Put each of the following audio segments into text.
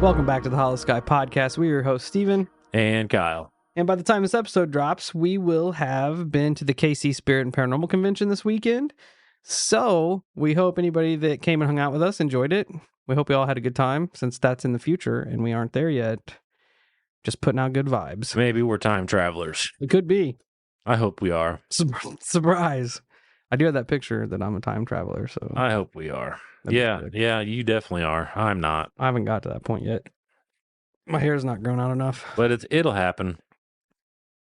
Welcome back to the Holosky Podcast. We are your host, Steven. And Kyle. And by the time this episode drops, we will have been to the KC Spirit and Paranormal Convention this weekend. So we hope anybody that came and hung out with us enjoyed it. We hope you all had a good time, since that's in the future and we aren't there yet. Just putting out good vibes. Maybe we're time travelers. It could be. I hope we are. Surprise. I do have that picture that I'm a time traveler, so I hope we are. Yeah, you definitely are. I'm not. I haven't got to that point yet. My hair's not grown out enough. But it'll happen.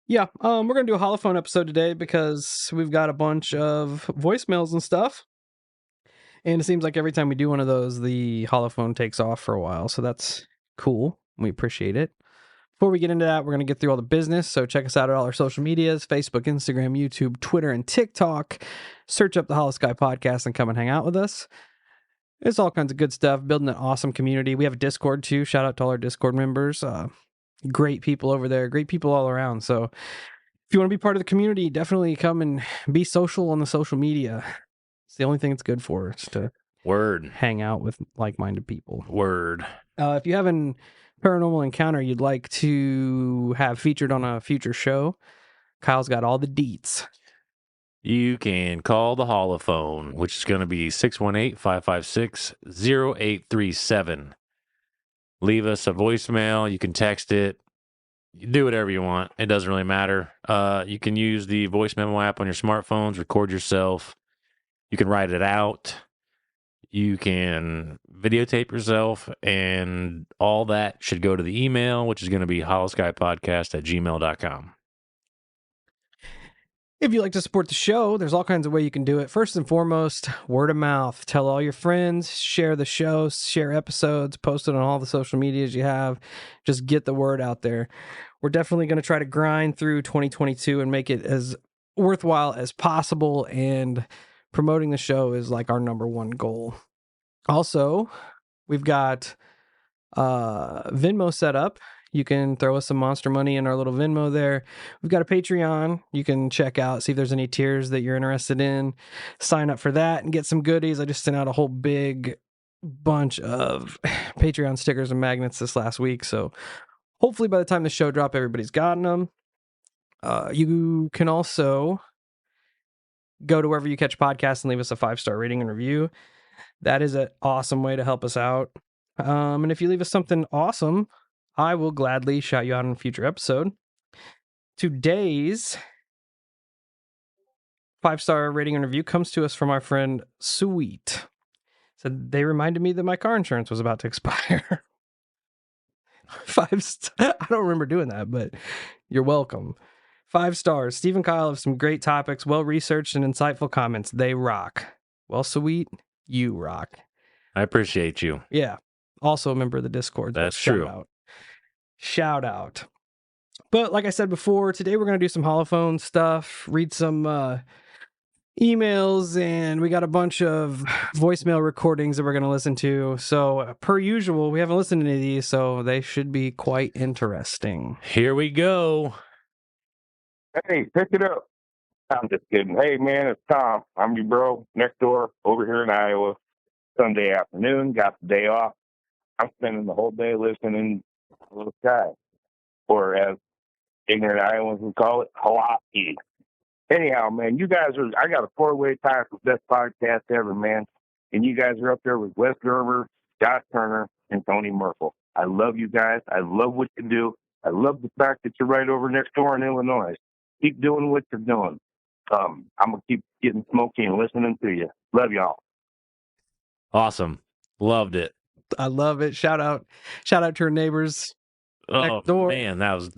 Yeah, we're going to do a Holophone episode today because we've got a bunch of voicemails and stuff. And it seems like every time we do one of those, the Holophone takes off for a while. So that's cool. We appreciate it. Before we get into that, we're going to get through all the business. So check us out at all our social medias, Facebook, Instagram, YouTube, Twitter, and TikTok. Search up the Holosky Podcast and come and hang out with us. It's all kinds of good stuff, building an awesome community. We have a Discord too. Shout out to all our Discord members. Great people over there, great people all around. So if you want to be part of the community, definitely come and be social on the social media. It's the only thing it's good for, is to hang out with like-minded people. If you have an paranormal encounter you'd like to have featured on a future show, Kyle's got all the deets. You can call the Holophone, which is going to be 618-556-0837. Leave us a voicemail. You can text it. You do whatever you want. It doesn't really matter. You can use the voice memo app on your smartphones, record yourself. You can write it out. You can videotape yourself, and all that should go to the email, which is going to be holoskypodcast@gmail.com. If you'd like to support the show, there's all kinds of ways you can do it. First and foremost, word of mouth. Tell all your friends, share the show, share episodes, post it on all the social medias you have. Just get the word out there. We're definitely going to try to grind through 2022 and make it as worthwhile as possible, and promoting the show is like our number one goal. Also, we've got Venmo set up. You can throw us some monster money in our little Venmo there. We've got a Patreon you can check out, see if there's any tiers that you're interested in. Sign up for that and get some goodies. I just sent out a whole big bunch of Patreon stickers and magnets this last week. So hopefully by the time the show drops, everybody's gotten them. You can also go to wherever you catch podcasts and leave us a 5-star rating and review. That is an awesome way to help us out. And if you leave us something awesome, I will gladly shout you out in a future episode. Today's 5-star rating and review comes to us from our friend Sweet. Said they reminded me that my car insurance was about to expire. 5 stars. I don't remember doing that, but you're welcome. 5 stars. Steve and Kyle have some great topics, well-researched and insightful comments. They rock. Well, Sweet, you rock. I appreciate you. Yeah. Also a member of the Discord. That's true. Shout out. But like I said before, today we're going to do some Holophone stuff, read some emails, and we got a bunch of voicemail recordings that we're going to listen to. So per usual, we haven't listened to any of these, so they should be quite interesting. Here we go. Hey, pick it up. I'm just kidding. Hey, man, it's Tom. I'm your bro next door over here in Iowa. Sunday afternoon, got the day off. I'm spending the whole day listening to the sky, or as ignorant Iowans would call it, Holosky. Anyhow, man, you guys are, I got a 4-way tie for best podcast ever, man. And you guys are up there with Wes Gerber, Josh Turner, and Tony Merkel. I love you guys. I love what you do. I love the fact that you're right over next door in Illinois. Keep doing what you're doing. I'm going to keep getting smoky and listening to you. Love y'all. Awesome. Loved it. I love it. Shout out to our neighbors next door. Man, that was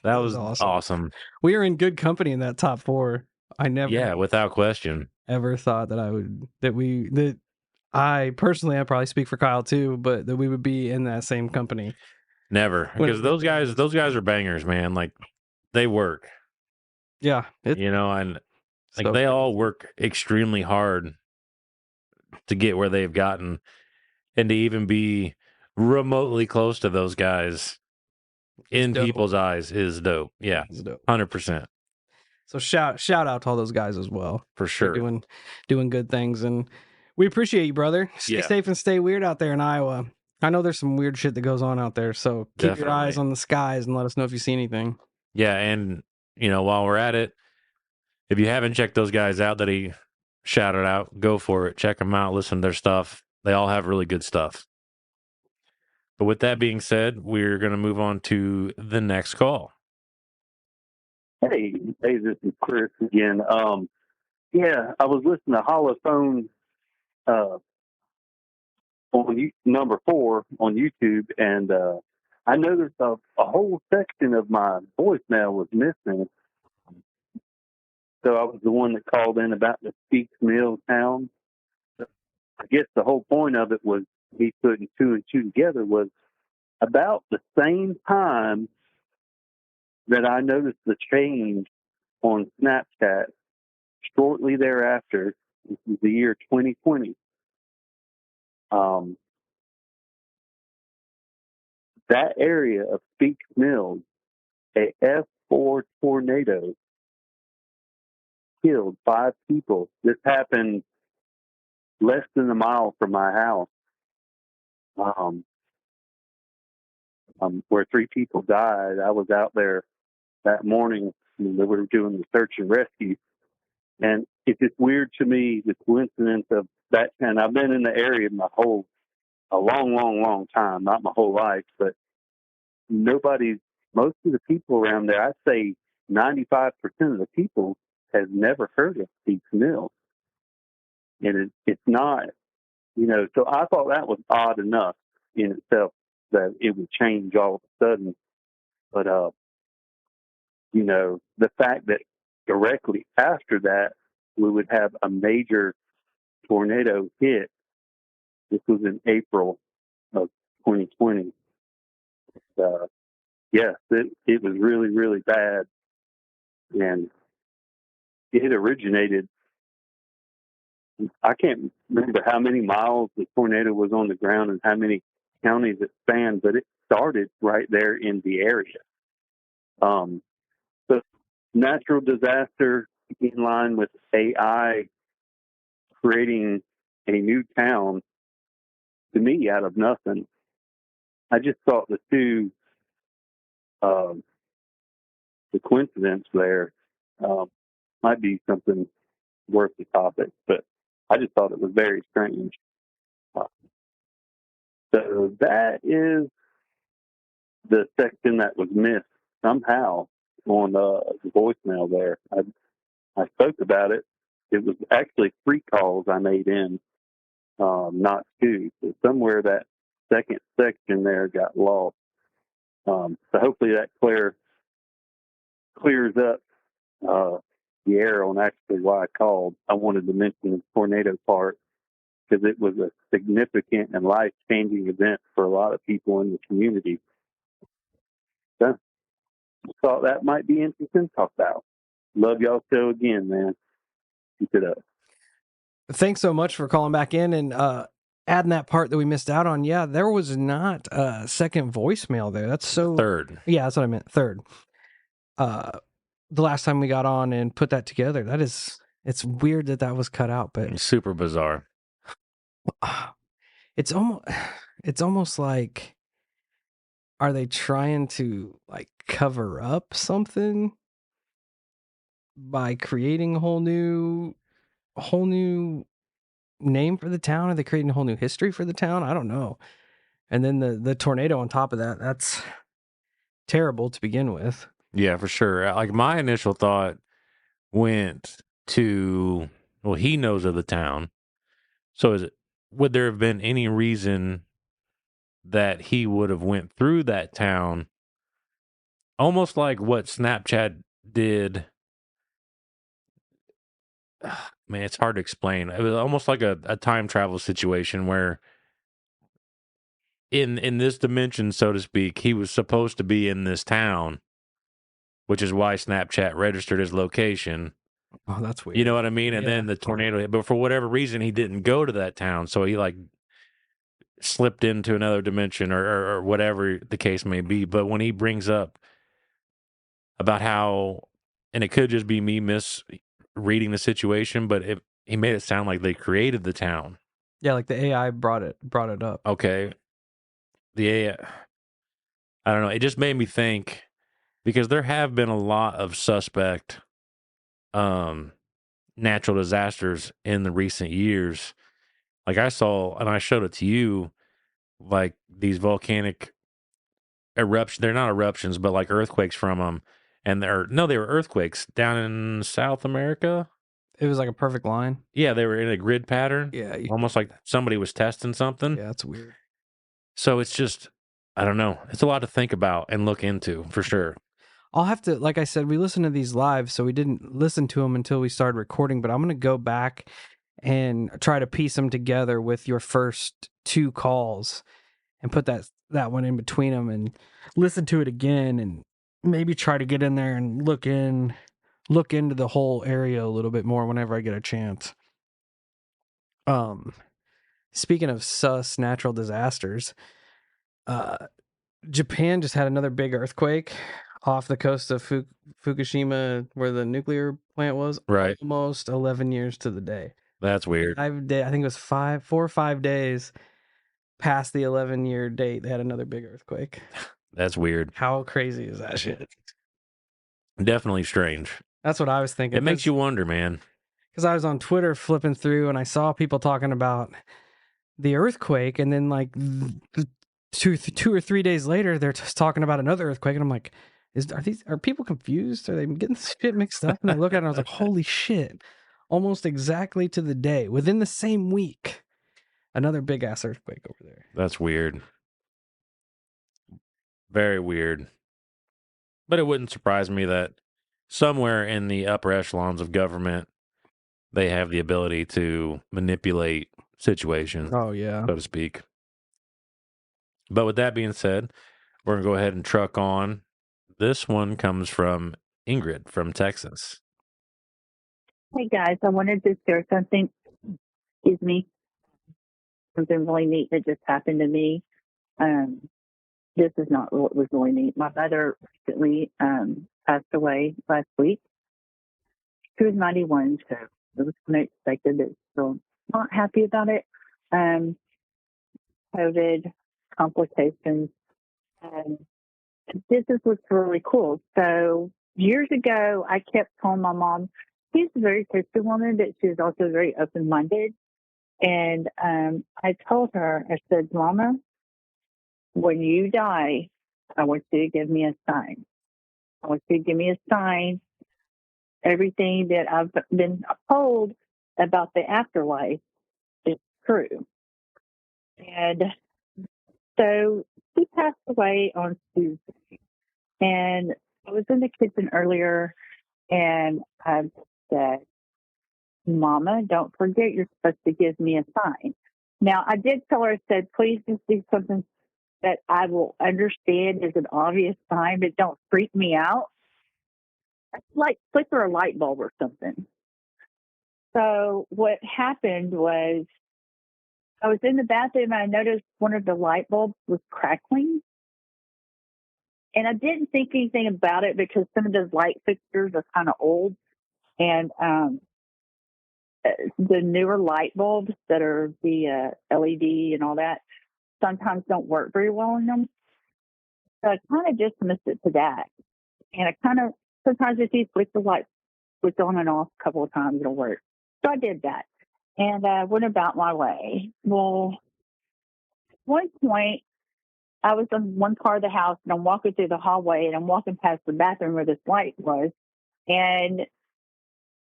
awesome. We are in good company in that top 4. Yeah, without question. Ever thought that I personally, I probably speak for Kyle too, but that we would be in that same company. Never. Because those guys are bangers, man. Like, they work. Yeah. And like they all work extremely hard to get where they've gotten, and to even be remotely close to those guys in people's eyes is dope. Yeah, 100%. So shout out to all those guys as well. For sure. They're doing good things, and we appreciate you, brother. Stay safe and stay weird out there in Iowa. I know there's some weird shit that goes on out there, so keep your eyes Definitely. on the skies and let us know if you see anything. Yeah, and while we're at it, if you haven't checked those guys out that he shouted out, go for it. Check them out. Listen to their stuff. They all have really good stuff. But with that being said, we're going to move on to the next call. Hey, this is Chris again. Yeah, I was listening to Holophone on number 4 on YouTube, and I noticed a whole section of my voicemail was missing. So I was the one that called in about the Speaks Mill town. I guess the whole point of it was me putting 2 and 2 together was about the same time that I noticed the change on Snapchat. Shortly thereafter, this is the year 2020. That area of Speaks Mills, a F4 tornado killed 5 people. This happened less than a mile from my house, where 3 people died. I was out there that morning when they were doing the search and rescue. And it's just weird to me, the coincidence of that. And I've been in the area a long time, not my whole life, but most of the people around there, I'd say 95% of the people has never heard of Speaks Mill. And it's not, so I thought that was odd enough in itself that it would change all of a sudden. But, the fact that directly after that, we would have a major tornado hit. This was in April of 2020. Yes, it was really, really bad. And it originated, I can't remember how many miles the tornado was on the ground and how many counties it spanned, but it started right there in the area. So natural disaster in line with AI creating a new town, to me, out of nothing. I just thought the coincidence there might be something worth the topic, but I just thought it was very strange. So that is the section that was missed somehow on the voicemail there. I spoke about it. It was actually 3 calls I made in, not 2. So somewhere that second section there got lost. So hopefully that clears up the air on actually why I called. I wanted to mention the tornado part because it was a significant and life-changing event for a lot of people in the community. So I thought that might be interesting to talk about. Love y'all show again, man. Keep it up. Thanks so much for calling back in and adding that part that we missed out on. Yeah, there was not a second voicemail there. That's so... Third. Yeah, that's what I meant. Third. The last time we got on and put that together, it's weird that was cut out, but Super bizarre. It's almost like, are they trying to like cover up something by creating a whole new name for the town? Are they creating a whole new history for the town? I don't know. And then the tornado on top of that, that's terrible to begin with. Yeah, for sure. Like my initial thought went to, well, he knows of the town. So would there have been any reason that he would have went through that town? Almost like what Snapchat did. Man, it's hard to explain. It was almost like a time travel situation where in this dimension, so to speak, he was supposed to be in this town, which is why Snapchat registered his location. Oh, that's weird. You know what I mean? And Yeah. then the tornado hit. But for whatever reason, he didn't go to that town. So he like slipped into another dimension or whatever the case may be. But when he brings up about how, and it could just be me misreading the situation, but he made it sound like they created the town. Yeah, like the AI brought it up. Okay. I don't know. It just made me think because there have been a lot of suspect natural disasters in the recent years. Like I saw, and I showed it to you, like these volcanic eruptions. They're not eruptions, but like earthquakes from them. And they were earthquakes down in South America. It was like a perfect line. Yeah, they were in a grid pattern. Yeah. Almost like somebody was testing something. Yeah, that's weird. So it's just, I don't know. It's a lot to think about and look into for sure. I'll have to, like I said, we listened to these live, so we didn't listen to them until we started recording, but I'm going to go back and try to piece them together with your first 2 calls and put that one in between them and listen to it again and maybe try to get in there and look into the whole area a little bit more whenever I get a chance. Speaking of sus natural disasters, Japan just had another big earthquake off the coast of Fukushima, where the nuclear plant was. Right. Almost 11 years to the day. That's weird. 5 days, I think it was 4 or 5 days past the 11-year date. They had another big earthquake. That's weird. How crazy is that shit? Definitely strange. That's what I was thinking. It makes you wonder, man. Because I was on Twitter flipping through and I saw people talking about the earthquake, and then like 2 or 3 days later, they're just talking about another earthquake, and I'm like, are people confused? Are they getting this shit mixed up? And I look at it and I was like, holy shit! Almost exactly to the day, within the same week, another big ass earthquake over there. That's weird. Very weird. But it wouldn't surprise me that somewhere in the upper echelons of government, they have the ability to manipulate situations, Oh yeah. so to speak. But with that being said, we're going to go ahead and truck on. This one comes from Ingrid from Texas. Hey guys, I wanted to share something. Excuse me. Something really neat that just happened to me. This is not what was really neat. My mother recently passed away last week. She was 91, so it was unexpected. But still not happy about it. COVID complications. This is what's really cool. So years ago, I kept telling my mom, she's a very Christian woman, but she's also very open-minded. And I told her, I said, Mama, when you die, I want you to give me a sign. I want you to give me a sign. Everything that I've been told about the afterlife is true. And so she passed away on Tuesday. And I was in the kitchen earlier, and I said, Mama, don't forget you're supposed to give me a sign. Now, I did tell her, I said, please just do something that I will understand is an obvious sign, but don't freak me out. Like flicker a light bulb or something. So what happened was I was in the bathroom and I noticed one of the light bulbs was crackling. And I didn't think anything about it because some of those light fixtures are kind of old. And the newer light bulbs that are the LED and all that sometimes don't work very well in them. So I kind of dismissed it to that. And I kind of, sometimes if you flick the light switch on and off a couple of times, it'll work. So I did that. And I went about my way. Well, at one point, I was in one part of the house and I'm walking through the hallway and I'm walking past the bathroom where this light was. And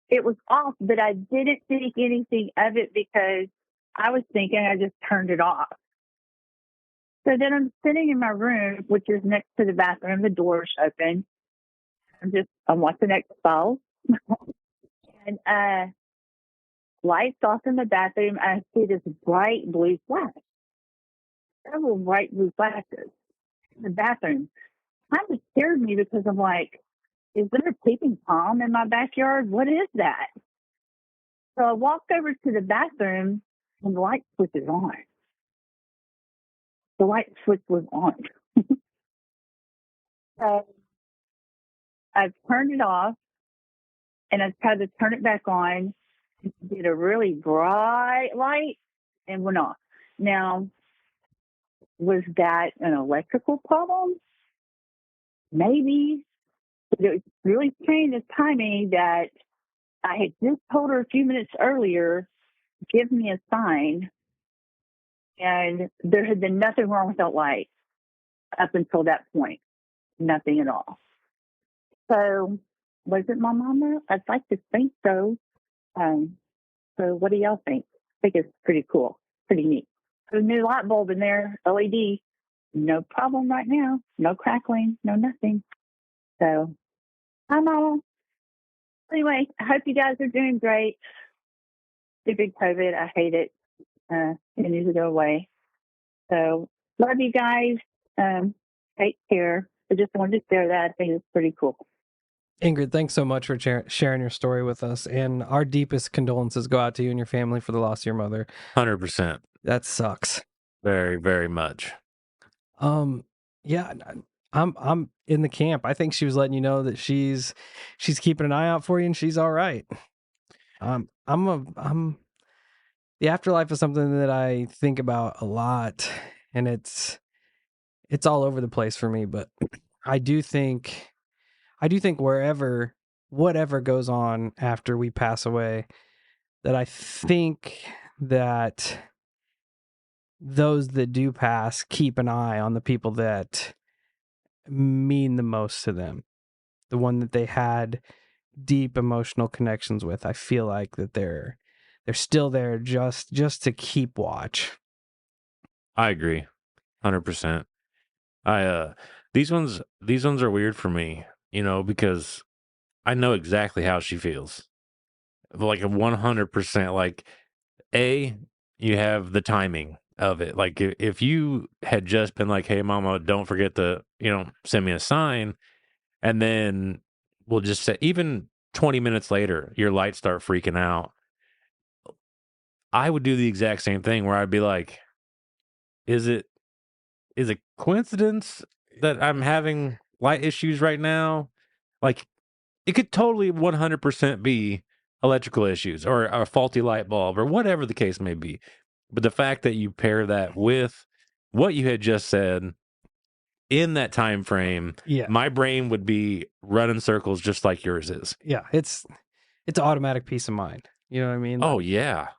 it was off, but I didn't think anything of it because I was thinking I just turned it off. So then I'm sitting in my room, which is next to the bathroom. The door is open. I'm watching X-Files. And lights off in the bathroom. I see this bright blue flash. Several bright blue flashes in the bathroom. Kind of scared me because I'm like, is there a peeping Tom in my backyard? What is that? So I walked over to the bathroom and the light switch is on. The light switch was on. So I turned it off and I tried to turn it back on. It did a really bright light and went off. Now, was that an electrical problem? Maybe. It was really strange this timing that I had just told her a few minutes earlier, give me a sign, and there had been nothing wrong with that light up until that point. Nothing at all. So, was it my mama? I'd like to think so. So what do y'all think? I think it's pretty cool, pretty neat. So new light bulb in there, LED, no problem right now. No crackling, no nothing. So, hi, Mama. Anyway, I hope you guys are doing great. Stupid COVID, I hate it. It needs to go away. So, love you guys. Take care. I just wanted to share that. I think it's pretty cool. Ingrid, thanks so much for sharing your story with us. And our deepest condolences go out to you and your family for the loss of your mother. 100%. That sucks. Very, very much. Yeah, I'm in the camp. I think she was letting you know that she's keeping an eye out for you and she's all right. The afterlife is something that I think about a lot, and it's all over the place for me, but I do think whatever goes on after we pass away, that I think that those that do pass keep an eye on the people that mean the most to them, the one that they had deep emotional connections with. I feel like that they're still there just to keep watch. I agree. 100%. These ones are weird for me, because I know exactly how she feels. Like a 100%, like, you have the timing of it. Like if you had just been like, hey mama, don't forget to, send me a sign. And then we'll just say, even 20 minutes later, your lights start freaking out. I would do the exact same thing where I'd be like, is it coincidence that I'm having light issues right now? Like, it could totally 100% be electrical issues or a faulty light bulb or whatever the case may be. But the fact that you pair that with what you had just said in that time frame, Yeah, my brain would be running circles just like yours is. yeah, it's automatic peace of mind. You know what I mean? Oh yeah.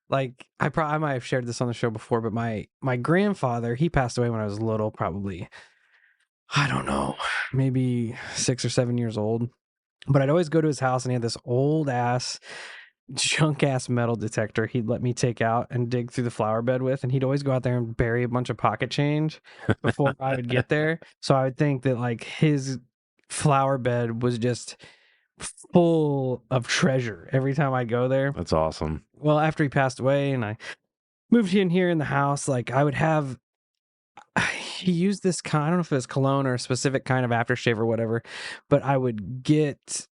Like I might have shared this on the show before, but my grandfather, he passed away when I was little, probably, I don't know, maybe 6 or 7 years old. But I'd always go to his house and he had this old ass, junk ass metal detector he'd let me take out and dig through the flower bed with. And he'd always go out there and bury a bunch of pocket change before I would get there. So I would think that like his flower bed was just full of treasure every time I go there. That's awesome. Well, after he passed away and I moved in here in the house, like I would have, he used this kind, I don't know if it was cologne or a specific kind of aftershave or whatever, but I would get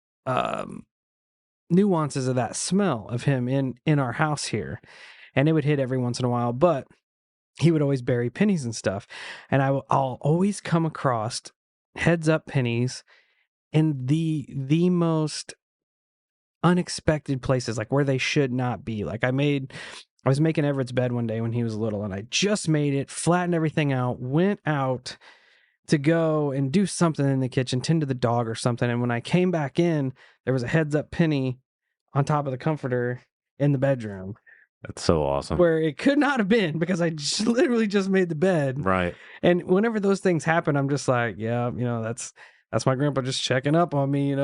nuances of that smell of him in our house here, and it would hit every once in a while, but he would always bury pennies and stuff, and I'll always come across heads up pennies in the most unexpected places, like where they should not be. Like I was making Everett's bed one day when he was little, and I just made it, flattened everything out, went out to go and do something in the kitchen, tend to the dog or something. And when I came back in, there was a heads up penny on top of the comforter in the bedroom. That's so awesome. Where it could not have been, because I literally just made the bed. Right. And whenever those things happen, I'm just like, yeah, that's my grandpa just checking up on me,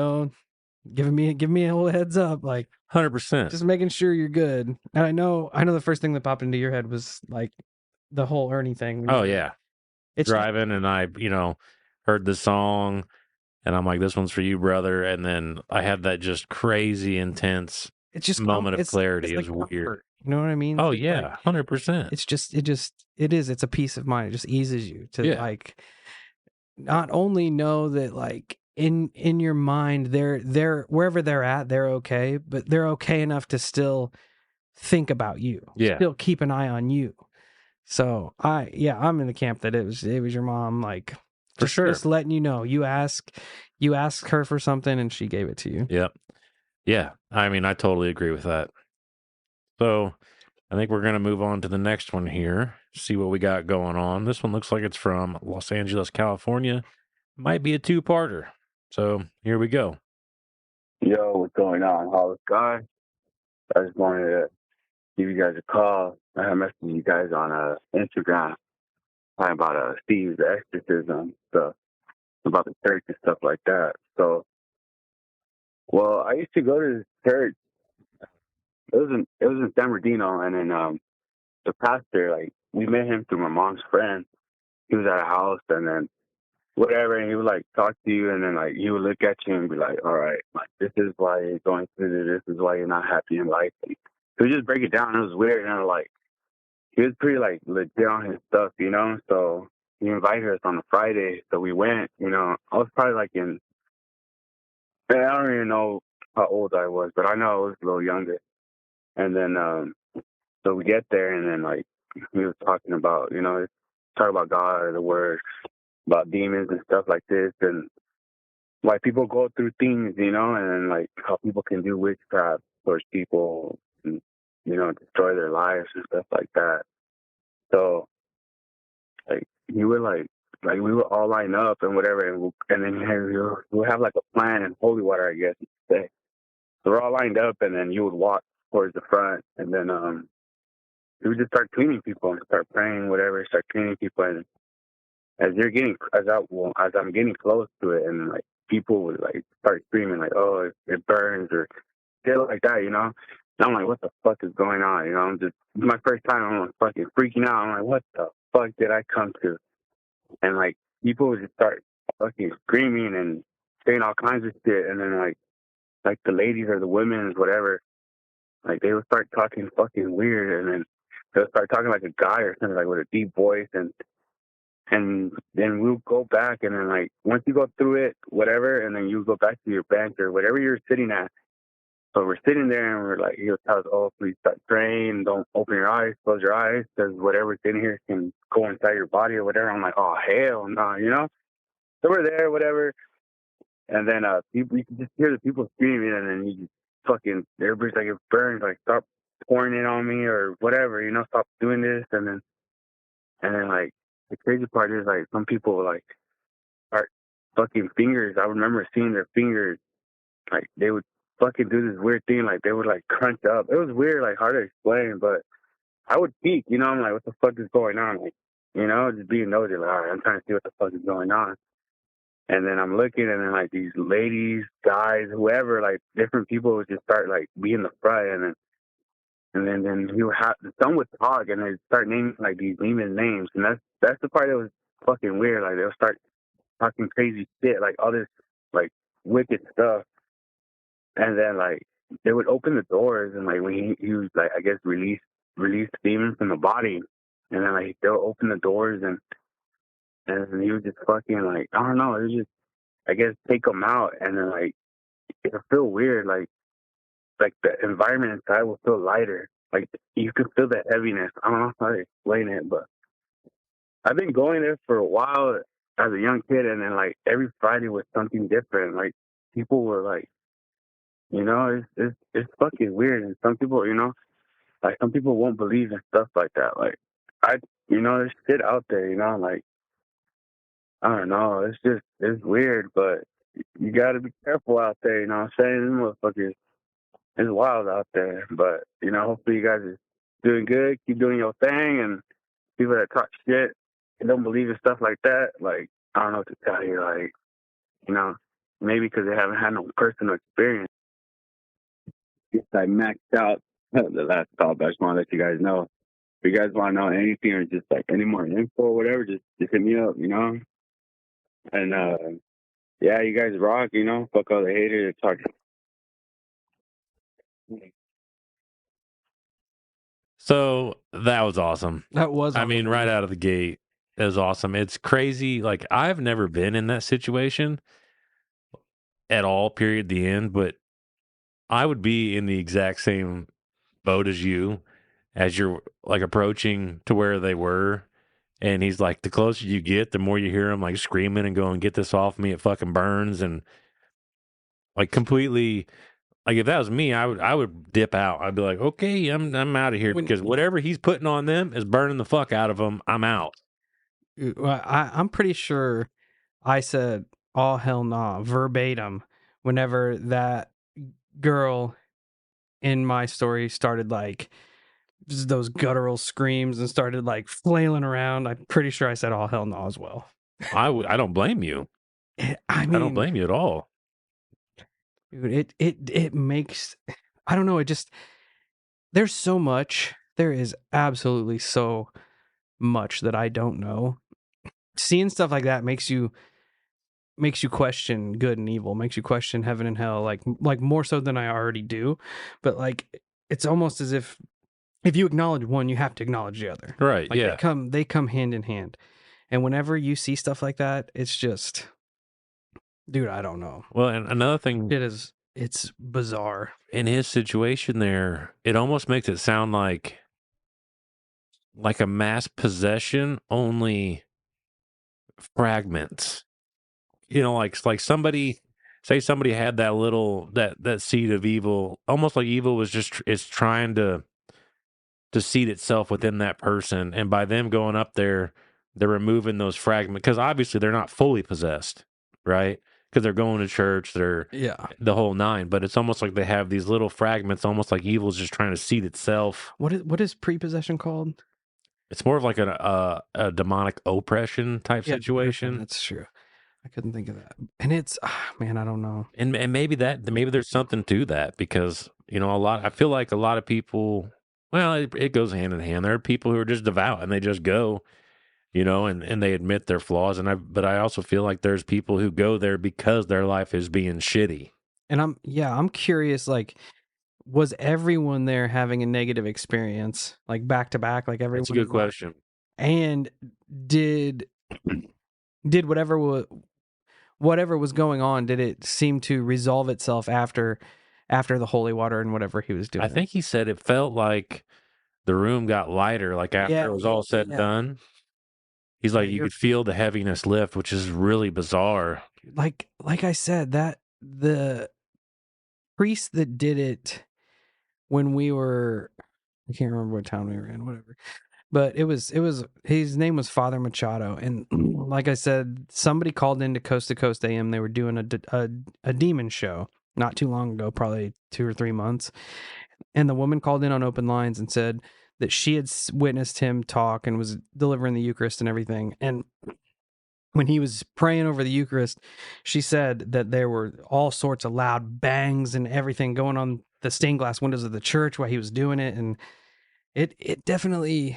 giving me a whole heads up, like 100%. just making sure you're good. And I know the first thing that popped into your head was like the whole Ernie thing. Oh yeah. It's driving and I, heard the song and I'm like, this one's for you, brother. And then I had that just crazy intense moment of clarity. It was weird. You know what I mean? Oh yeah. 100%. It's a peace of mind. It just eases you to like, not only know that like in your mind, they're wherever they're at, they're okay, but they're okay enough to still think about you. Yeah. Still keep an eye on you. So I'm in the camp that it was your mom, like for sure, just letting you know. You asked her for something and she gave it to you. Yep. Yeah. I mean, I totally agree with that. So I think we're going to move on to the next one here. see what we got going on. This one looks like it's from Los Angeles, California. Might be a two-parter. So here we go. Yo, what's going on, Holosky? I just wanted to give you guys a call. I have messaged you guys on Instagram talking about Steve's exorcism stuff, about the church and stuff like that. So, well, I used to go to this church. It was in San Bernardino, and then the pastor, like, we met him through my mom's friend. He was at a house, and then whatever, and he would, like, talk to you, and then, like, he would look at you and be like, all right, like, this is why you're going through this. This is why you're not happy in life. He would just break it down. It was weird, and, like, he was pretty, like, legit on his stuff, you know? So he invited us on a Friday, so we went, you know. I was probably, like, I don't even know how old I was, but I know I was a little younger. And then, so we get there, and then, like, he was talking about, you know, talk about God or the Word, about demons and stuff like this, and why people go through things, you know, and like how people can do witchcraft towards people and, you know, destroy their lives and stuff like that. So, like, you were like we would all line up and whatever, and then we'll have like a plan in holy water, I guess you could say. So we're all lined up, and then you would walk towards the front, and then we would just start cleaning people and start praying, whatever, start cleaning people, and as I'm getting close to it, and like people would like start screaming like, "Oh, it burns," or shit like that, you know. And I'm like, "What the fuck is going on?" You know, it's my first time. I'm like fucking freaking out. I'm like, "What the fuck did I come to?" And like people would just start fucking screaming and saying all kinds of shit, and then like the ladies or the women, whatever, like they would start talking fucking weird, and then they'll start talking like a guy or something, like with a deep voice, and then we'll go back, and then like once you go through it, whatever, and then you go back to your bench or whatever you're sitting at. So we're sitting there, and we're like, he'll tell us, "Oh, please start praying. Don't open your eyes, close your eyes, because whatever's in here can go inside your body or whatever." I'm like, "Oh hell no," you know. So we're there, whatever, and then you can just hear the people screaming, and then you just fucking everybody's like, "It burns, like stop pouring it on me or whatever, you know, stop doing this," and then like. The crazy part is, like, some people, like, start fucking fingers. I remember seeing their fingers, like, they would fucking do this weird thing, like, they would, like, crunch up. It was weird, like, hard to explain, but I would peek, you know, I'm like, what the fuck is going on? Like, you know, just being nosy, like, all right, I'm trying to see what the fuck is going on. And then I'm looking, and then, like, these ladies, guys, whoever, like, different people would just start, like, be in the front, and then you have some would talk, and they start naming like these demon names, and that's the part that was fucking weird. Like they'll start talking crazy shit, like all this like wicked stuff, and then like they would open the doors, and like when he was like I guess release demons from the body, and then like they'll open the doors, and he was just fucking like I don't know, it was just I guess take them out, and then like it'll feel weird, like the environment inside will feel lighter. Like you could feel the heaviness. I don't know how to explain it, but I've been going there for a while as a young kid, and then like every Friday was something different. Like people were like, you know, it's fucking weird. And some people, you know, like some people won't believe in stuff like that. Like you know, there's shit out there, you know, like I don't know. It's weird, but you got to be careful out there. You know what I'm saying? Them motherfuckers. It's wild out there, but, you know, hopefully you guys are doing good, keep doing your thing, and people that talk shit and don't believe in stuff like that, like, I don't know what to tell you, like, you know, maybe because they haven't had no personal experience. I maxed out the last call, but I just want to let you guys know. If you guys want to know anything or just, like, any more info or whatever, just hit me up, you know? And, yeah, you guys rock, you know? Fuck all the haters that talk. So that was awesome. That was. I mean, right out of the gate, it was awesome. It's crazy. Like I've never been in that situation at all. Period. The end. But I would be in the exact same boat as you, as you're like approaching to where they were. And he's like, the closer you get, the more you hear him like screaming and going, "Get this off me! It fucking burns!" And like completely Like if that was me, I would dip out. I'd be like, okay, I'm out of here because whatever he's putting on them is burning the fuck out of them. I'm out. Well, I'm pretty sure I said, "Oh hell nah," verbatim whenever that girl in my story started like those guttural screams and started like flailing around. I'm pretty sure I said, "Oh hell no" as well. I don't blame you. I mean, I don't blame you at all. Dude, it makes, I don't know, it just, there's so much. There is absolutely so much that I don't know. Seeing stuff like that makes you question good and evil, makes you question heaven and hell, like more so than I already do. But like it's almost as if you acknowledge one, you have to acknowledge the other. Right. Like yeah. they come hand in hand. And whenever you see stuff like that, it's just, dude, I don't know. Well, and another thing, it's bizarre. In his situation there, it almost makes it sound like a mass possession, only fragments. You know, like somebody, say somebody had that little that seed of evil, almost like evil was just it's trying to seed itself within that person, and by them going up there, they're removing those fragments because obviously they're not fully possessed, right? Because they're going to church, they're the whole nine, but it's almost like they have these little fragments, almost like evil's just trying to seed itself. What is prepossession called? It's more of like a demonic oppression type situation. That's true. I couldn't think of that. And it's, man, I don't know. And maybe there's something to that because, you know, I feel like a lot of people, well, it goes hand in hand. There are people who are just devout and they just go, you know, and they admit their flaws. But I also feel like there's people who go there because their life is being shitty. And I'm curious, like, was everyone there having a negative experience, like back to back, like everyone? That's a good question. And did whatever was going on, did it seem to resolve itself after the holy water and whatever he was doing? I think he said it felt like the room got lighter, like after it was all said and done. He's like, you could feel the heaviness lift, which is really bizarre. Like I said, that the priest that did it when we were, I can't remember what town we were in, whatever. But it was his name was Father Machado, and like I said, somebody called into Coast to Coast AM. They were doing a demon show not too long ago, probably 2 or 3 months, and the woman called in on open lines and said that she had witnessed him talk and was delivering the Eucharist and everything. And when he was praying over the Eucharist, she said that there were all sorts of loud bangs and everything going on the stained glass windows of the church while he was doing it, and it definitely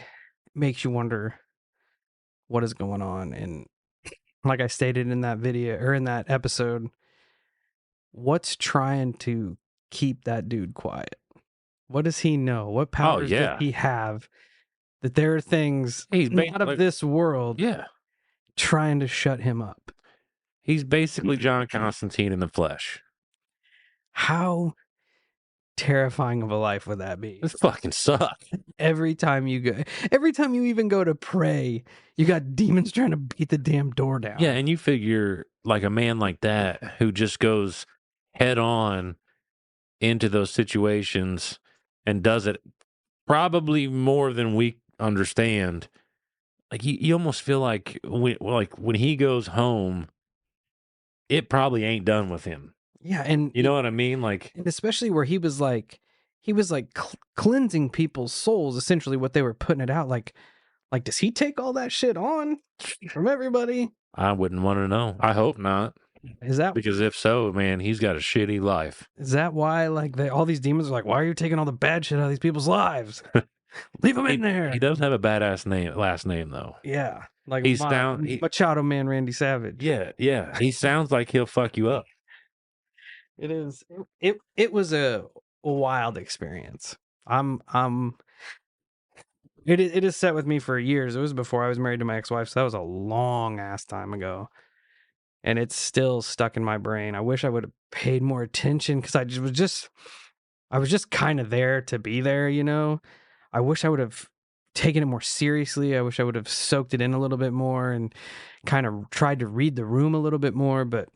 makes you wonder what is going on. And like I stated in that video or in that episode, what's trying to keep that dude quiet? What does he know? What powers does he have that there are things out of this world trying to shut him up? He's basically John Constantine in the flesh. How terrifying of a life would that be? This fucking sucks. Every time you even go to pray, you got demons trying to beat the damn door down. Yeah, and you figure like a man like that who just goes head on into those situations and does it probably more than we understand. Like you almost feel like when he goes home, it probably ain't done with him. Yeah, and you know what I mean? Like, and especially where he was like cleansing people's souls, essentially what they were putting it out. Like, does he take all that shit on from everybody? I wouldn't want to know. I hope not. Is that because if so, man, he's got a shitty life. Is that why like all these demons are like, why are you taking all the bad shit out of these people's lives? Leave him in there. He does have a badass last name though. Yeah, like he's down Machado Man Randy Savage. Yeah. He sounds like he'll fuck you up. It is. It was a wild experience. It is set with me for years. It was before I was married to my ex-wife, so that was a long ass time ago. And it's still stuck in my brain. I wish I would have paid more attention because I was just kind of there to be there, you know. I wish I would have taken it more seriously. I wish I would have soaked it in a little bit more and kind of tried to read the room a little bit more, but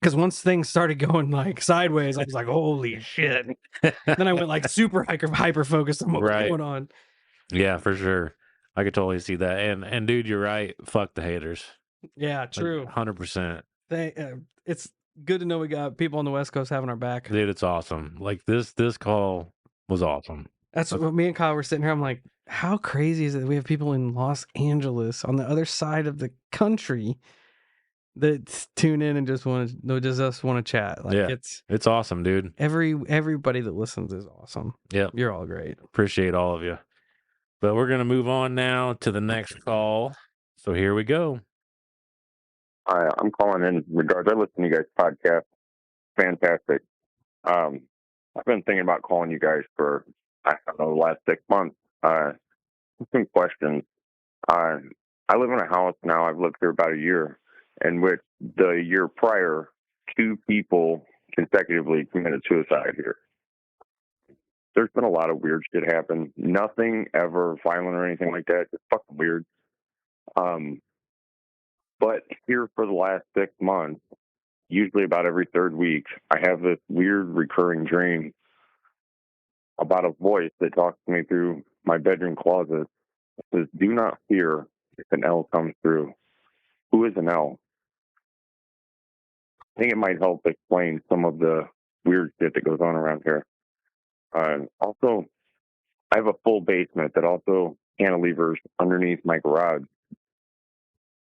Because once things started going like sideways, I was like, holy shit. Then I went like super hyper focused on what was going on. Yeah, for sure. I could totally see that. And dude, you're right. Fuck the haters. Yeah, true. 100%. It's good to know we got people on the West Coast having our back. Dude, it's awesome. Like this call was awesome. That's what me and Kyle were sitting here. I'm like, how crazy is it that we have people in Los Angeles on the other side of the country that tune in and just want to chat? Like, yeah, it's awesome, dude. Everybody that listens is awesome. Yeah, you're all great. Appreciate all of you. But we're gonna move on now to the next call. So here we go. Hi, I'm calling in regards. I listen to you guys' podcast. Fantastic. I've been thinking about calling you guys for, I don't know, the last 6 months. Some questions. I live in a house now. I've lived here about a year, in which the year prior, 2 people consecutively committed suicide here. There's been a lot of weird shit happen. Nothing ever violent or anything like that. Just fucking weird. But here for the last 6 months, usually about every third week, I have this weird recurring dream about a voice that talks to me through my bedroom closet. It says, "Do not fear if an L comes through." Who is an L? I think it might help explain some of the weird shit that goes on around here. Also, I have a full basement that also cantilevers underneath my garage.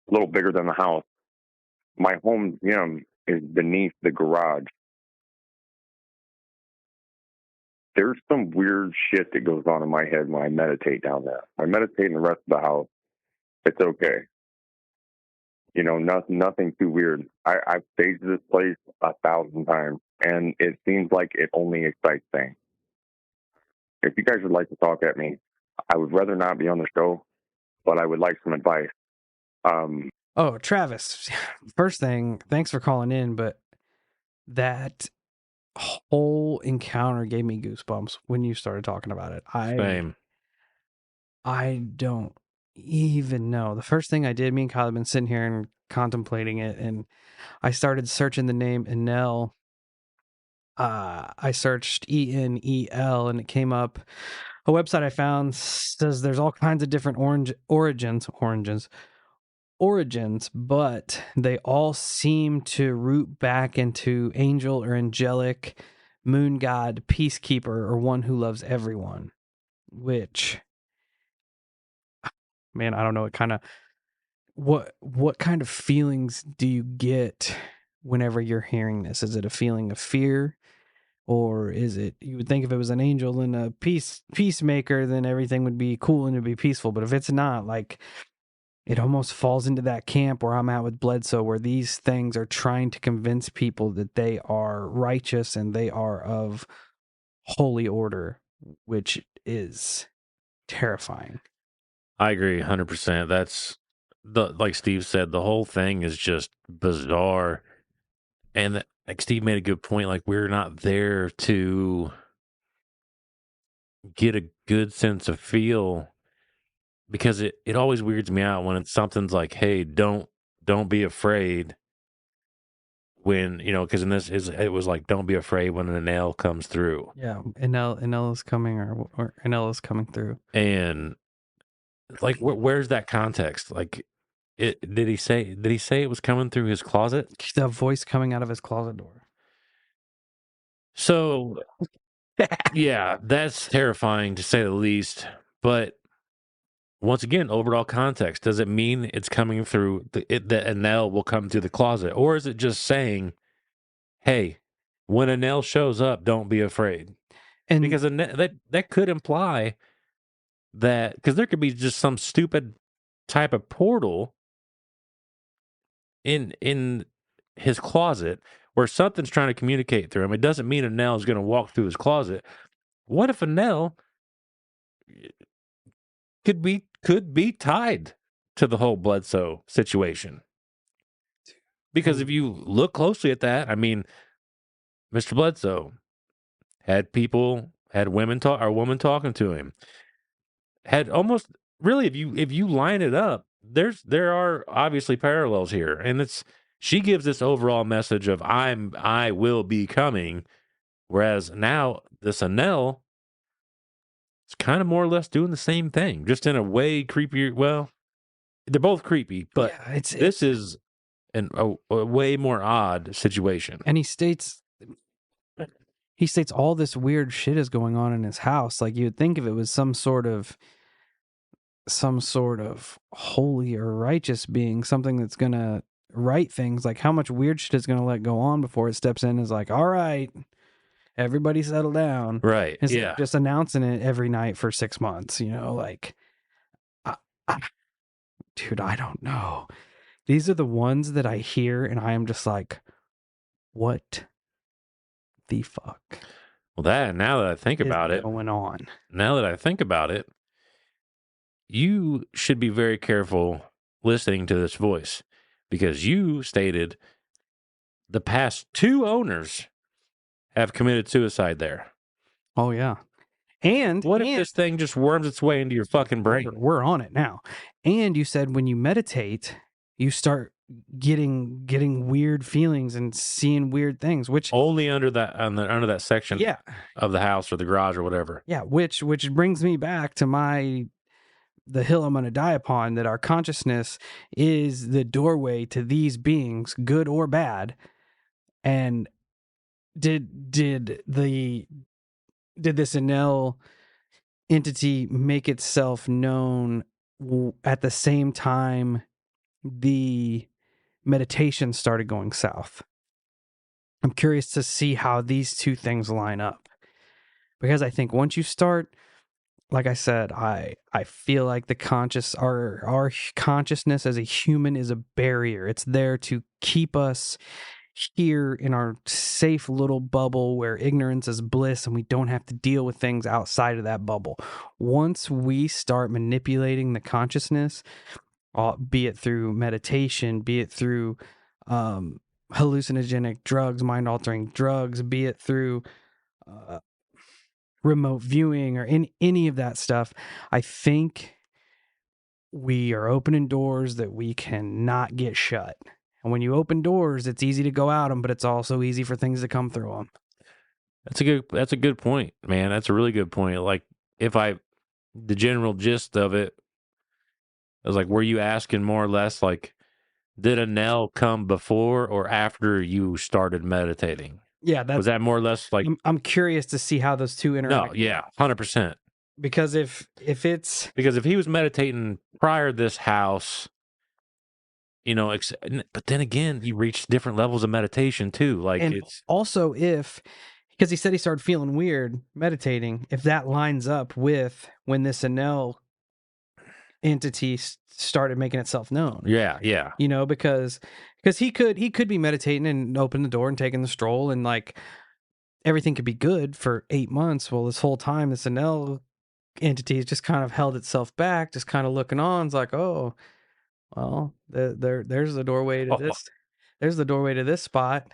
A little bigger than the house. My home gym is beneath the garage. There's some weird shit that goes on in my head when I meditate down there. I meditate in the rest of the house. It's okay. You know, nothing too weird. I've staged this place 1,000 times, and it seems like it only excites things. If you guys would like to talk at me, I would rather not be on the show, but I would like some advice. Oh, Travis, first thing, thanks for calling in, but that whole encounter gave me goosebumps when you started talking about it. Same. I don't even know. The first thing I did, me and Kyle have been sitting here and contemplating it, and I started searching the name Enel. I searched ENEL, and it came up. A website I found says there's all kinds of different origins, but they all seem to root back into angel or angelic, moon god, peacekeeper, or one who loves everyone. Which, man, I don't know. It kind of what kind of feelings do you get whenever you're hearing this? Is it a feeling of fear? Or is it, you would think if it was an angel and a peacemaker, then everything would be cool and it'd be peaceful. But if it's not, like, it almost falls into that camp where I'm at with Bledsoe, where these things are trying to convince people that they are righteous and they are of holy order, which is terrifying. I agree 100%. That's like Steve said, the whole thing is just bizarre. And like Steve made a good point, like we're not there to get a good sense of feel, because it always weirds me out when it's something's like, hey, don't be afraid when, you know, because in this it was like, don't be afraid when an nail comes through. Yeah, Enel is coming, or Enel is coming through. And like, where's that context? Like, did he say it was coming through his closet? The voice coming out of his closet door. So, yeah, that's terrifying to say the least. But once again, overall context, does it mean it's coming through that a nail will come through the closet? Or is it just saying, hey, when a nail shows up, don't be afraid? And because that could imply that, because there could be just some stupid type of portal in his closet where something's trying to communicate through him. It doesn't mean a nail is going to walk through his closet. What if a nail could be tied to the whole Bledsoe situation? Because if you look closely at that, I mean, Mr. Bledsoe had women talking to him. Had almost really, if you line it up, there are obviously parallels here, and it's she gives this overall message of I will be coming, whereas now this Anel is kind of more or less doing the same thing, just in a way creepier. Well, they're both creepy, but yeah, this is a way more odd situation. And he states all this weird shit is going on in his house. Like, you'd think if it was some sort of holy or righteous being, something that's gonna right things, like how much weird shit is gonna let go on before it steps in and is like, all right, everybody settle down. Right. Instead Yeah. of just announcing it every night for 6 months, like, dude, I don't know. These are the ones that I hear and I am just like, what the fuck? Well, now that I think about it, going on. Now that I think about it, you should be very careful listening to this voice, because you stated the past 2 owners have committed suicide there. Oh yeah. And what if this thing just worms its way into your fucking brain? We're on it now. And you said when you meditate, you start getting weird feelings and seeing weird things, which only under that section of the house or the garage or whatever. Yeah, which brings me back to the hill I'm going to die upon, that our consciousness is the doorway to these beings, good or bad. And did this Enel entity make itself known at the same time the meditation started going south? I'm curious to see how these two things line up, because I think once you start, like I said, I feel like our consciousness as a human is a barrier. It's there to keep us here in our safe little bubble where ignorance is bliss and we don't have to deal with things outside of that bubble. Once we start manipulating the consciousness, be it through meditation, be it through hallucinogenic drugs, mind-altering drugs, be it through remote viewing or any of that stuff, I think we are opening doors that we cannot get shut. And when you open doors, it's easy to go out them, but it's also easy for things to come through them. That's a good point, man. That's a really good point. Like, the general gist of it, I was like, were you asking more or less like, did Enel come before or after you started meditating? Yeah, was that more or less like? I'm curious to see how those two interact. No, yeah, 100%. Because if he was meditating prior to this house, but then again, you reach different levels of meditation too. Like, and it's also because he said he started feeling weird meditating, if that lines up with when this Enel entity started making itself known. Yeah. Because he could be meditating and open the door and taking the stroll, and like everything could be good for 8 months. Well, this whole time, this Enel entity has just kind of held itself back, just kind of looking on. It's like, oh, well, there's the doorway to this. There's the doorway to this spot,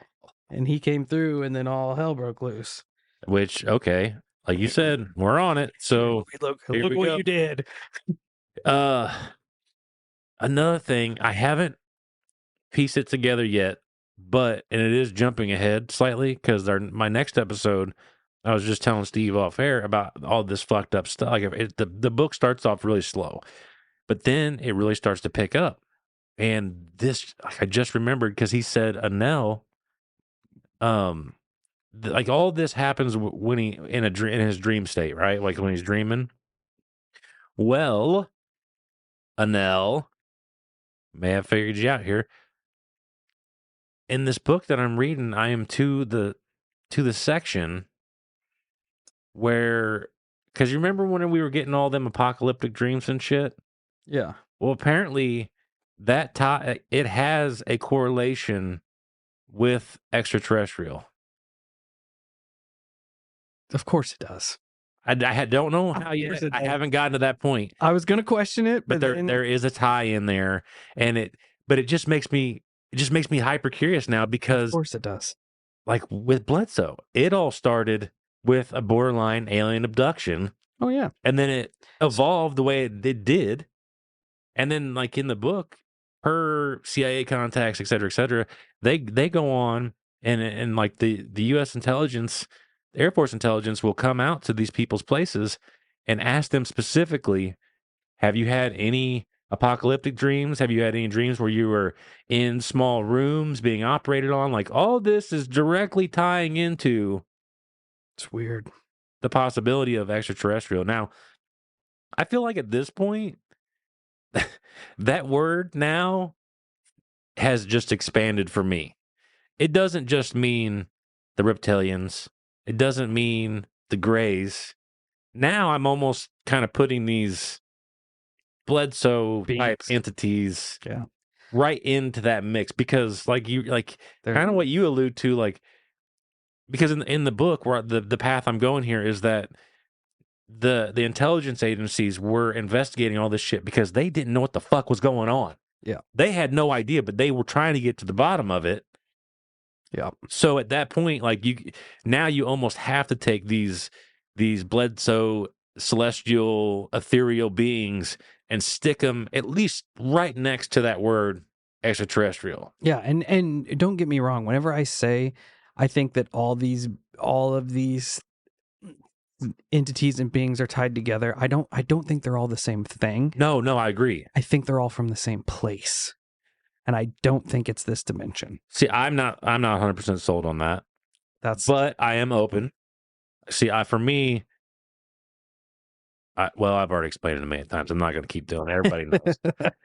and he came through, and then all hell broke loose. Which, okay, like you said, we're on it. So look what you did. Another thing, I haven't pieced it together yet, and it is jumping ahead slightly, because my next episode, I was just telling Steve off air about all this fucked up stuff. Like, the book starts off really slow, but then it really starts to pick up. And this, I just remembered, because he said Enel, like all this happens when he in his dream state, right? Like when he's dreaming. Well, Enel may have figured you out here. In this book that I'm reading, I am to the section where, because you remember when we were getting all them apocalyptic dreams and shit? Yeah. Well, apparently it has a correlation with extraterrestrial. Of course it does. I don't know how yet. I haven't gotten to that point. I was going to question it, but there is a tie in there, and it just makes me hyper curious now, because of course it does. Like with Bledsoe, it all started with a borderline alien abduction. Oh yeah, and then it evolved the way it did, and then like in the book, per CIA contacts, et cetera, they go on and like the U.S. intelligence, the Air Force intelligence will come out to these people's places and ask them specifically, have you had any apocalyptic dreams? Have you had any dreams where you were in small rooms being operated on? Like, all this is directly tying into It's weird. the possibility of extraterrestrial. Now, I feel like at this point, that word now has just expanded for me. It doesn't just mean the reptilians. It doesn't mean the Greys. Now I'm almost kind of putting these Bledsoe type Beings. entities Yeah. right into that mix, because like They're- kind of what you allude to, like, because in the book, where the path I'm going here is that the intelligence agencies were investigating all this shit because they didn't know what the fuck was going on. Yeah. They had no idea, but they were trying to get to the bottom of it. Yeah. So at that point, like, you almost have to take these Bledsoe celestial ethereal beings and stick them at least right next to that word extraterrestrial. Yeah, and don't get me wrong. Whenever I say, I think that all of these entities and beings are tied together, I don't think they're all the same thing. No, I agree. I think they're all from the same place, and I don't think it's this dimension. See, I'm not 100% sold on that, but I am open. See, for me, I've already explained it a million times. I'm not going to keep doing it. Everybody knows.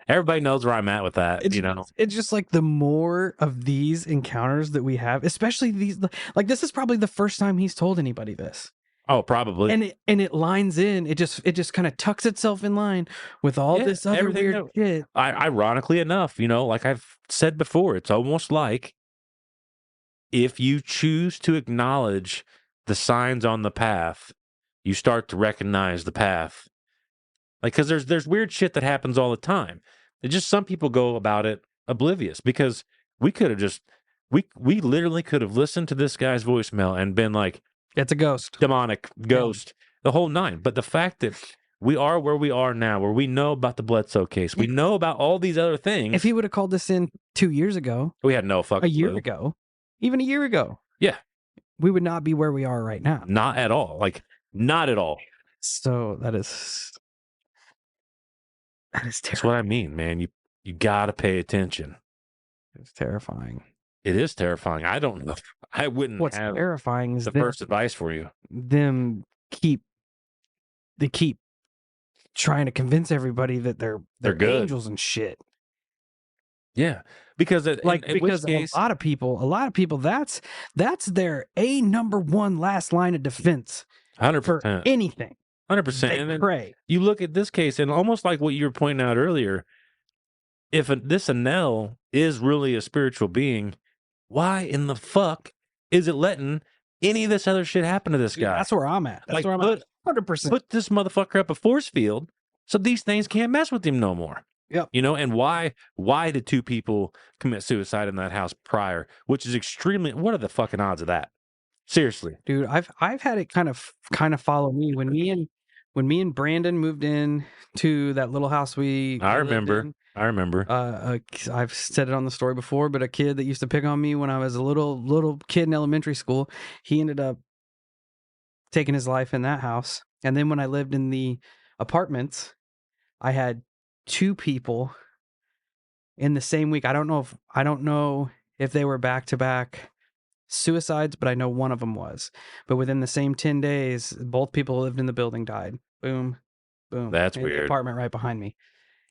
Everybody knows where I'm at with that. It's just like the more of these encounters that we have, especially these, like this is probably the first time he's told anybody this. Oh, probably. And it lines in. It just kind of tucks itself in line with all this other weird shit. Ironically enough, like I've said before, it's almost like if you choose to acknowledge the signs on the path, you start to recognize the path. Like, because there's weird shit that happens all the time. It's just some people go about it oblivious, because we could have we literally could have listened to this guy's voicemail and been like, it's a ghost, demonic ghost, the whole nine. But the fact that we are where we are now, where we know about the Bledsoe case, we know about all these other things. If he would have called this in 2 years ago, we had no fucking a year clue. ago, even a year ago, yeah, we would not be where we are right now. Not at all. Like, not at all. So that is terrible. That's what I mean, man. You gotta pay attention. It's terrifying. It is terrifying. I don't know. I wouldn't. What's have terrifying is the first advice for you. Them keep trying to convince everybody that they're good angels and shit. Yeah, because because a lot of people that's their number one last line of defense. 100% for anything. 100%. They pray. You look at this case, and almost like what you were pointing out earlier, if this Anel is really a spiritual being, why in the fuck is it letting any of this other shit happen to this guy? That's where I'm at. That's where I'm at. 100%. Put this motherfucker up a force field so these things can't mess with him no more. Yep. And why did 2 people commit suicide in that house prior? Which is extremely, what are the fucking odds of that? Seriously. Dude, I've had it kind of follow me when me and Brandon moved in to that little house I remember. I've said it on the story before, but a kid that used to pick on me when I was a little kid in elementary school, he ended up taking his life in that house. And then when I lived in the apartments, I had 2 people in the same week. I don't know if they were back-to-back suicides, but I know one of them was. But within the same 10 days, both people who lived in the building died. Boom, boom. That's in weird. The apartment right behind me.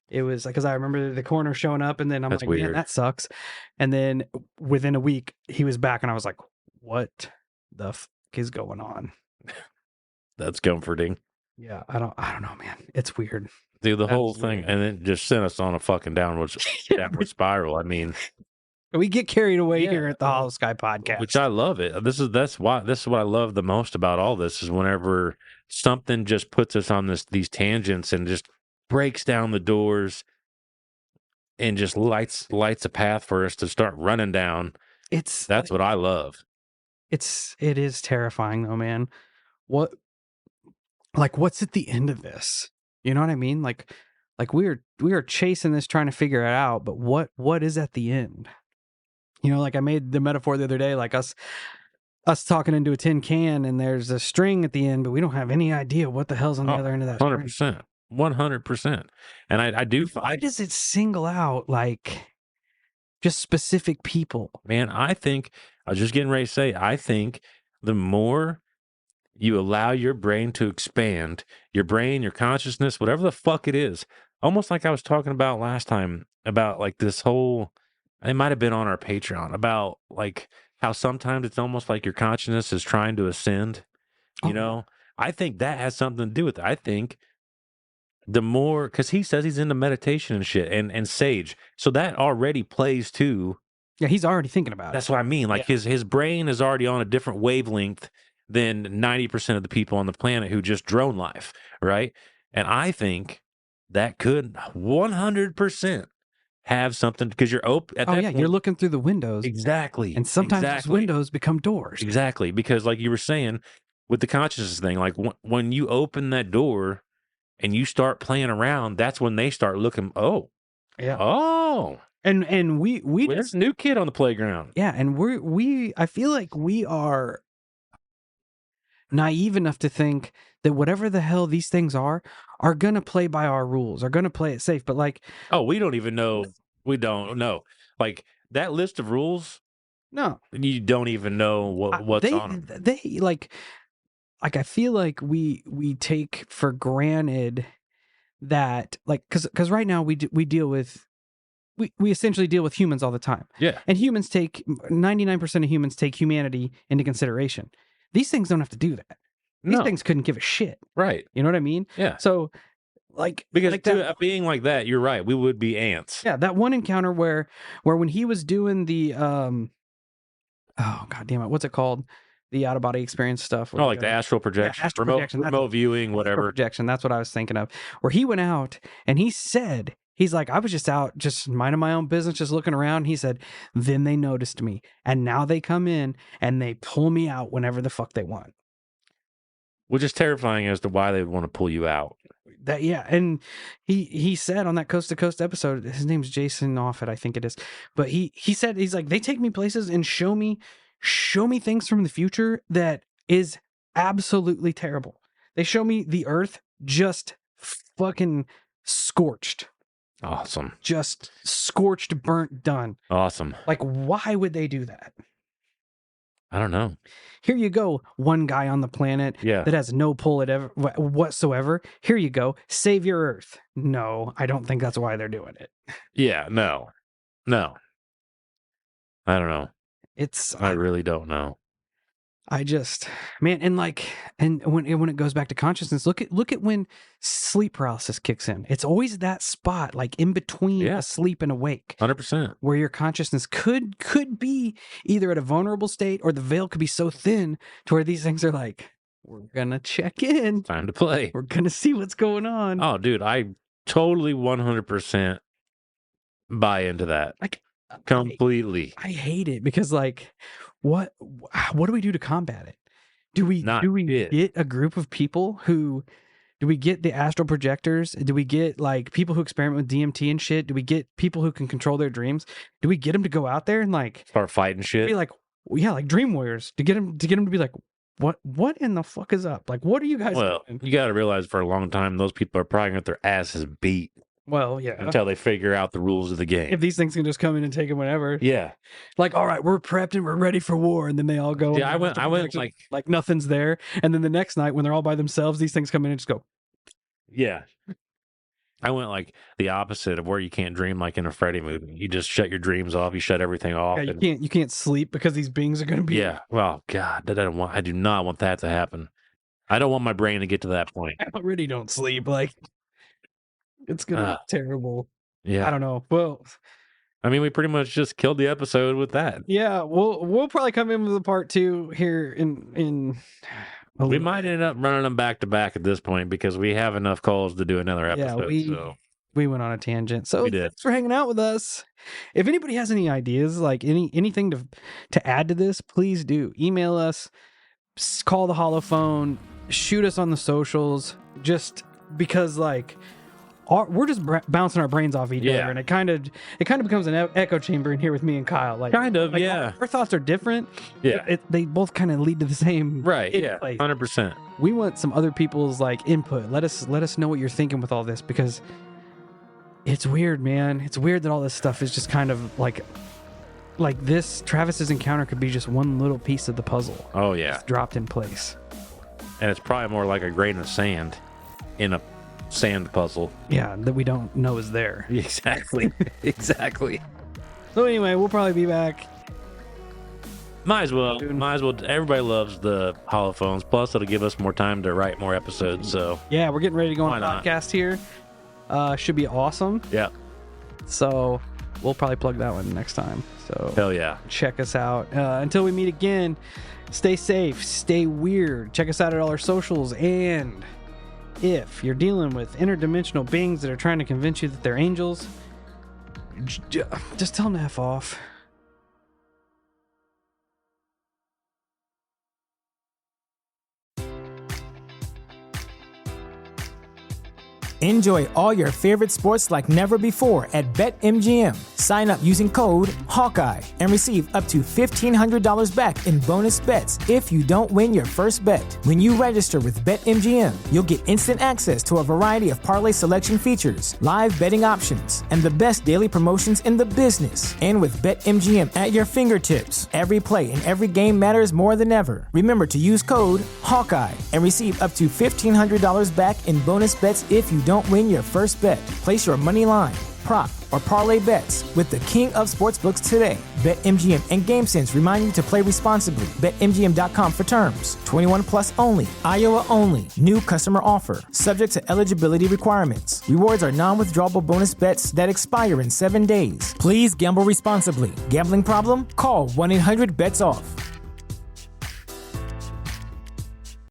It was because I remember the coroner showing up, and then I'm That's like, weird. man, that sucks. And then within a week, he was back, and I was like, what the fuck is going on? That's comforting. Yeah, I don't know, man. It's weird. Dude, the whole thing, and it just sent us on a fucking downward spiral. I mean, we get carried away here at the Holosky Podcast, which I love it. This is what I love the most about all this, is whenever something just puts us on these tangents and just breaks down the doors and just lights a path for us to start running down. That's what I love. It is terrifying though, man. What's at the end of this? You know what I mean? Like Like we are chasing this, trying to figure it out, but what is at the end? You know, like I made the metaphor the other day, like us talking into a tin can and there's a string at the end, but we don't have any idea what the hell's on the other end of that 100%. string. 100%. And I do. Why does it single out like just specific people? Man, I think, I was just getting ready to say, I think the more you allow your brain to expand, your brain, your consciousness, whatever the fuck it is, almost like I was talking about last time about like this whole, it might have been on our Patreon, about like how sometimes it's almost like your consciousness is trying to ascend, you know? I think that has something to do with it. I think the more, because he says he's into meditation and shit and sage. So that already plays to. Yeah, he's already thinking about it. That's what I mean. Like his brain is already on a different wavelength than 90% of the people on the planet who just drone life, right? And I think that could 100% have something, because you're open at that point, you're looking through the windows. Exactly. And sometimes those windows become doors. Exactly. Because like you were saying with the consciousness thing, like when you open that door and you start playing around, that's when they start looking, And we there's a new kid on the playground. Yeah, and I feel like we are naive enough to think that whatever the hell these things are gonna play by our rules, are gonna play it safe. But like, we don't even know. We don't know. Like that list of rules. No, you don't even know what's on them. They like I feel like we take for granted that, like, because right now we deal with. We essentially deal with humans all the time. Yeah. And 99% of humans take humanity into consideration. These things don't have to do that. These things couldn't give a shit. Right. You know what I mean? Yeah. So, like, because like being like that, you're right. We would be ants. Yeah. That one encounter where when he was doing the, oh, God damn it. What's it called? The out of body experience stuff. Oh, like the astral projection, remote viewing, whatever. Projection. That's what I was thinking of. Where he went out and he said, he's like, I was just out, just minding my own business, just looking around. He said, then they noticed me. And now they come in and they pull me out whenever the fuck they want. Which is terrifying as to why they would want to pull you out. And he said on that Coast to Coast episode, his name's Jason Offit, I think it is. But he said, he's like, they take me places and show me things from the future that is absolutely terrible. They show me the earth just fucking scorched. Awesome. Just scorched, burnt, done. Awesome. Like, why would they do that? I don't know. Here you go, one guy on the planet that has no pull whatsoever. Here you go, save your Earth. No, I don't think that's why they're doing it. Yeah, no. I don't know. I really don't know. I just, man, and when it goes back to consciousness, look at when sleep paralysis kicks in. It's always that spot, like in between asleep and awake, 100%, where your consciousness could be either at a vulnerable state, or the veil could be so thin to where these things are like, we're gonna check in, time to play, we're gonna see what's going on. Oh, dude, I totally 100% buy into that. Like, completely. I hate it because, like, what do we do to combat it? Do we get a group of people who, do we get the astral projectors? Do we get like people who experiment with DMT and shit? Do we get people who can control their dreams? Do we get them to go out there and like start fighting shit? Be like, yeah, like dream warriors, to get them to be like, what in the fuck is up? Like, what are you guys doing? You got to realize for a long time those people are probably going to get their asses beat. Well, yeah. Until they figure out the rules of the game. If these things can just come in and take them whenever. Yeah. Like, all right, we're prepped and we're ready for war. And then they all go. Yeah, I went like nothing's there. And then the next night when they're all by themselves, these things come in and just go. Yeah. I went like the opposite of where you can't dream like in a Freddy movie. You just shut your dreams off. You shut everything off. Yeah, you can't sleep because these beings are going to be. Yeah. Well, God, I do not want that to happen. I don't want my brain to get to that point. I already don't sleep. Like, it's going to be terrible. Yeah. I don't know. Well, I mean, we pretty much just killed the episode with that. Yeah. We'll probably come in with a part 2 here in we might end up running them back to back at this point because we have enough calls to do another episode. Yeah, we went on a tangent. So we did. Thanks for hanging out with us. If anybody has any ideas, like anything to add to this, please do. Email us, call the Holophone, shoot us on the socials, just because, like, we're just bouncing our brains off each Yeah. other, and it kind of becomes an echo chamber in here with me and Kyle. Like yeah. our thoughts are different. Yeah. They both kind of lead to the same Right. Yeah. place. 100%. We want some other people's like input. Let us know what you're thinking with all this, because it's weird, man. It's weird that all this stuff is just kind of like this. Travis's encounter could be just one little piece of the puzzle. Oh yeah. It's dropped in place. And it's probably more like a grain of sand in a sand puzzle. Yeah, that we don't know is there. Exactly. Exactly. So anyway, we'll probably be back. Might as well. Everybody loves the holophones. Plus, it'll give us more time to write more episodes. So Yeah, we're getting ready to go on Why a not? podcast here. Should be awesome. yeah. So we'll probably plug that one next time. So Hell yeah. check us out. Until we meet again, stay safe, stay weird. Check us out at all our socials. And if you're dealing with interdimensional beings that are trying to convince you that they're angels, just tell them to F off. Enjoy all your favorite sports like never before at BetMGM. Sign up using code Hawkeye and receive up to $1,500 back in bonus bets if you don't win your first bet. When you register with BetMGM, you'll get instant access to a variety of parlay selection features, live betting options, and the best daily promotions in the business. And with BetMGM at your fingertips, every play and every game matters more than ever. Remember to use code Hawkeye and receive up to $1,500 back in bonus bets if you don't win your first bet. Place your money line, prop, or parlay bets with the king of sportsbooks today. BetMGM and GameSense remind you to play responsibly. BetMGM.com for terms. 21 plus only. Iowa only. New customer offer. Subject to eligibility requirements. Rewards are non-withdrawable bonus bets that expire in 7 days. Please gamble responsibly. Gambling problem? Call 1-800-BETS-OFF.